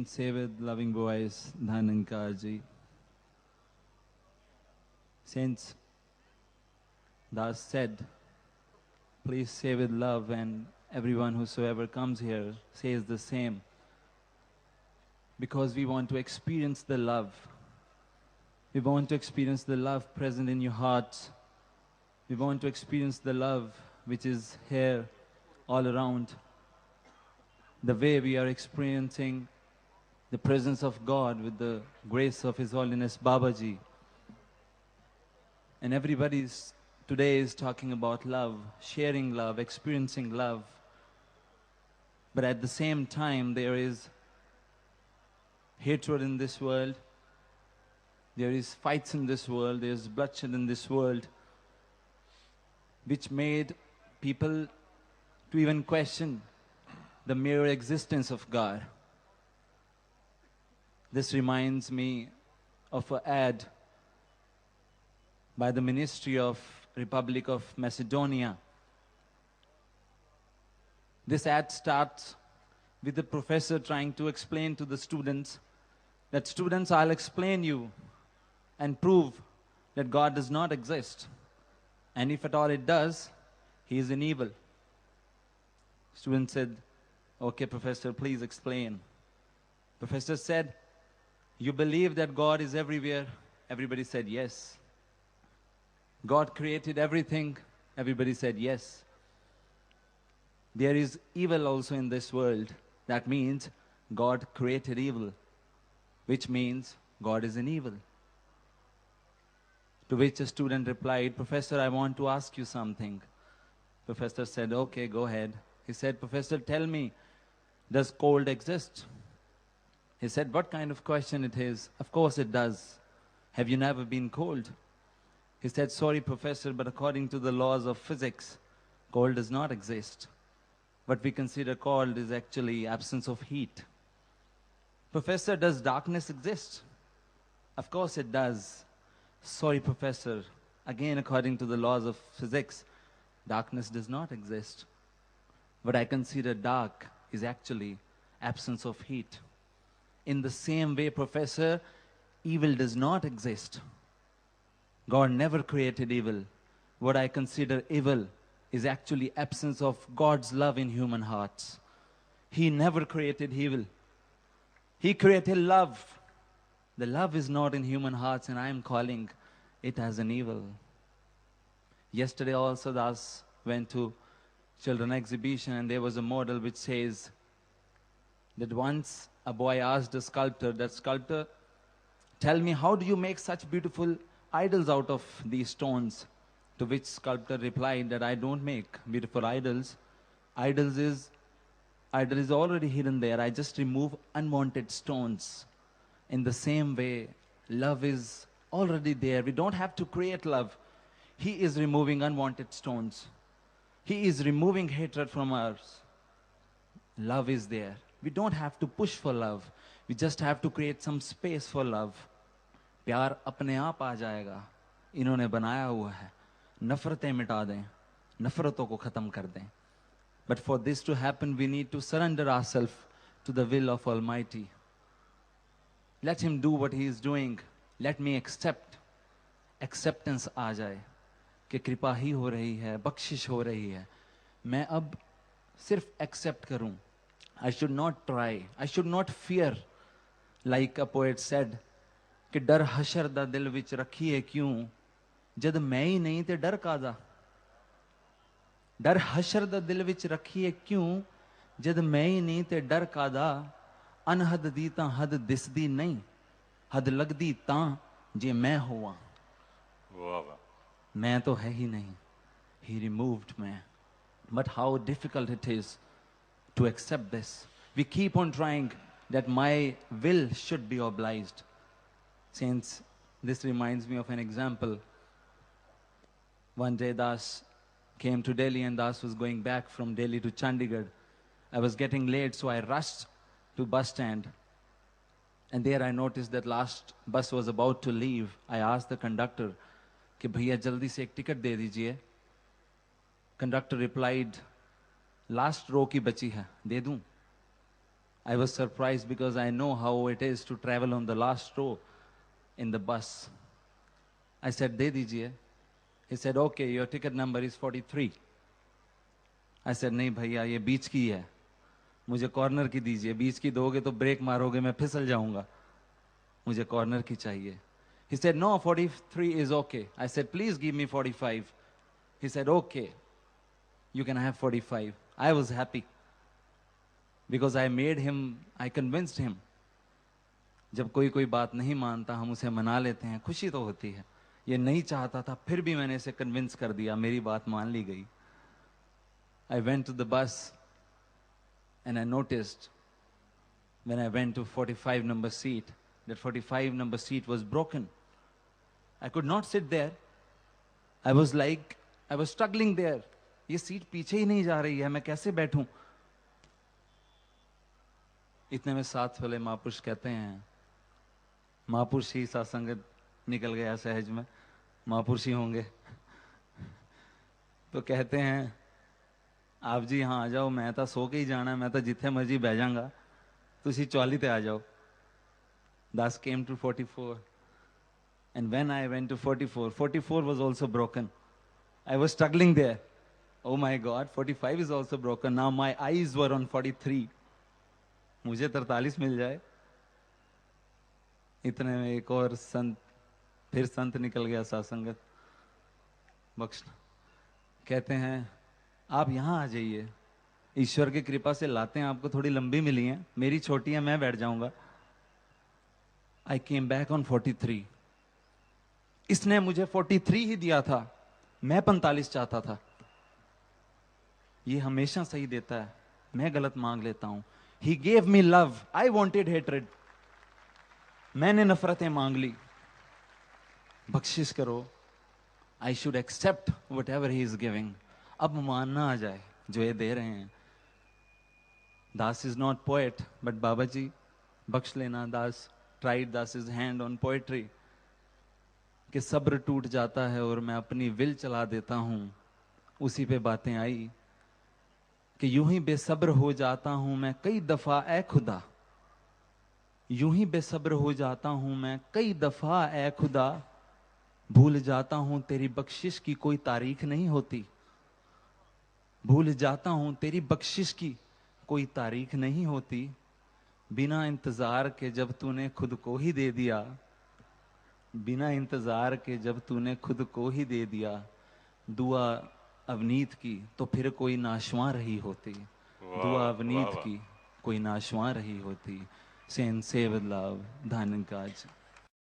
Say with loving voice, Dhanankarji. Since thus said, please say with love, and everyone whosoever comes here says the same. Because we want to experience the love. We want to experience the love present in your hearts. We want to experience the love which is here all around. The way we are experiencing the presence of God with the grace of His Holiness Babaji. And everybody today is talking about love, sharing love, experiencing love. But at the same time, there is hatred in this world. There is fights in this world. There is bloodshed in this world, which made people to even question the mere existence of God. This reminds me of an ad by the Ministry of Republic of Macedonia. This ad starts with the professor trying to explain to the students that students, I'll explain you and prove that God does not exist. And if at all it does, He is an evil. Student said, okay, professor, please explain. Professor said, you believe that God is everywhere? Everybody said yes. God created everything? Everybody said yes. There is evil also in this world. That means God created evil, which means God is an evil. To which a student replied, Professor, I want to ask you something. Professor said, okay, go ahead. He said, Professor, tell me, does cold exist? He said, what kind of question it is? Of course it does. Have you never been cold? He said, sorry, Professor, but according to the laws of physics, cold does not exist. What we consider cold is actually absence of heat. Professor, does darkness exist? Of course it does. Sorry, Professor. Again, according to the laws of physics, darkness does not exist. What I consider dark is actually absence of heat. In the same way, Professor, evil does not exist. God never created evil. What I consider evil is actually absence of God's love in human hearts. He never created evil. He created love. The love is not in human hearts, and I am calling it as an evil. Yesterday also, Das went to children exhibition, and there was a model which says that once a boy asked a sculptor, that sculptor, tell me, how do you make such beautiful idols out of these stones? To which sculptor replied that I don't make beautiful idols. Idol is already hidden there. I just remove unwanted stones. In the same way, love is already there. We don't have to create love. He is removing unwanted stones. He is removing hatred from us. Love is there. We don't have to push for love. We just have to create some space for love. प्यार अपने आप आ जाएगा. इन्होंने बनाया हुआ है. नफरतें मिटा दें. नफरतों को खत्म कर दें. But for this to happen, we need to surrender ourselves to the will of Almighty. Let Him do what He is doing. Let me accept. Acceptance आ जाए कि कृपा ही हो रही है, बख्शिश हो रही है. मैं अब सिर्फ accept करूं. I should not try. I should not fear. Like a poet said, कि डर हशर दा दिल विच रखिए क्यों, जद मैं ही नहीं ते डर कादा. डर हशर दा दिल विच रखिए क्यों, जद मैं ही नहीं ते डर कादा. अनहद दी तां हद दिसदी नहीं, हद लगदी तां जे मैं होवां. मैं तो है ही नहीं. He removed me. But how difficult it is to accept this. We keep on trying that my will should be obliged. Since this reminds me of an example. One day Das came to Delhi, and Das was going back from Delhi to Chandigarh. I was getting late, so I rushed to bus stand. And there I noticed that last bus was about to leave. I asked the conductor, कि भैया जल्दी से एक ticket दे दीजिए. Conductor replied, last row की बची है, दे दूं. I was surprised because I know how it is to travel on the last row in the bus. I said, "De dijiye." He said, "Okay, your ticket number is 43." I said, "नहीं भैया, ये बीच की है, मुझे corner की दीजिए, बीच की दोगे तो ब्रेक मारोगे, मैं फिसल जाऊंगा, मुझे कॉर्नर की चाहिए." He said, "No, 43 is okay." I said, "Please give me 45." He said, "Okay, you can have 45." I was happy because I made him, I convinced him. जब कोई कोई बात नहीं मानता हम उसे मना लेते हैं, खुशी तो होती है. ये नहीं चाहता था, फिर भी मैंने इसे कन्विंस कर दिया, मेरी बात मान ली गई. I went to the bus and I noticed when I went to 45 number seat that 45 number seat was broken. I could not sit there. I was struggling there. ये सीट पीछे ही नहीं जा रही है, मैं कैसे बैठूं? इतने में साथ वाले महापुरुष कहते हैं, महापुरुष ही सत्संग निकल गया सहज में, महापुरुष ही होंगे, तो कहते हैं, आप जी हाँ आ जाओ, मैं तो सो के ही जाना, मैं तो जिथे मर्जी बह जाऊंगा, तुसी 44 ते आ जाओ. Das came to 44. And when I went to 44, 44 was also broken. I was struggling there. Oh my God, 45 is also broken. Now my eyes were on 43. मुझे 43 मिल जाए. इतने में एक और फिर संत निकल गया सत्संगत बख्श. कहते हैं, आप यहाँ आ जाइए, ईश्वर की कृपा से लाते हैं आपको थोड़ी लंबी मिली हैं, मेरी छोटी है, मैं बैठ जाऊंगा. I came back on 43. इसने मुझे 43 ही दिया था, मैं 45 चाहता था. ये हमेशा सही देता है, मैं गलत मांग लेता हूं. He gave me love, I wanted hatred. मैंने नफरतें मांग ली. बख्शिश करो. I should accept whatever he is giving. अब मानना आ जाए जो ये दे रहे हैं. दास is not poet, but बाबा जी बख्श लेना. दास tried Das' hand on poetry. कि सब्र टूट जाता है और मैं अपनी विल चला देता हूं. उसी पे बातें आई कि यूं ही बेसब्र हो जाता हूं मैं कई दफा ए खुदा. यूं ही बेसब्र हो जाता हूं मैं कई दफा ए खुदा. भूल जाता हूं तेरी बख्शिश की कोई तारीख नहीं होती. भूल जाता हूं तेरी बख्शिश की कोई तारीख नहीं होती. बिना इंतजार के जब तूने खुद को ही दे दिया. बिना इंतजार के जब तूने खुद को ही दे दिया. दुआ अवनीत की तो फिर कोई नाशवां रही होती. दुआ अवनीत की कोई नाशवां रही होती. सेन से बदलाव धान काज.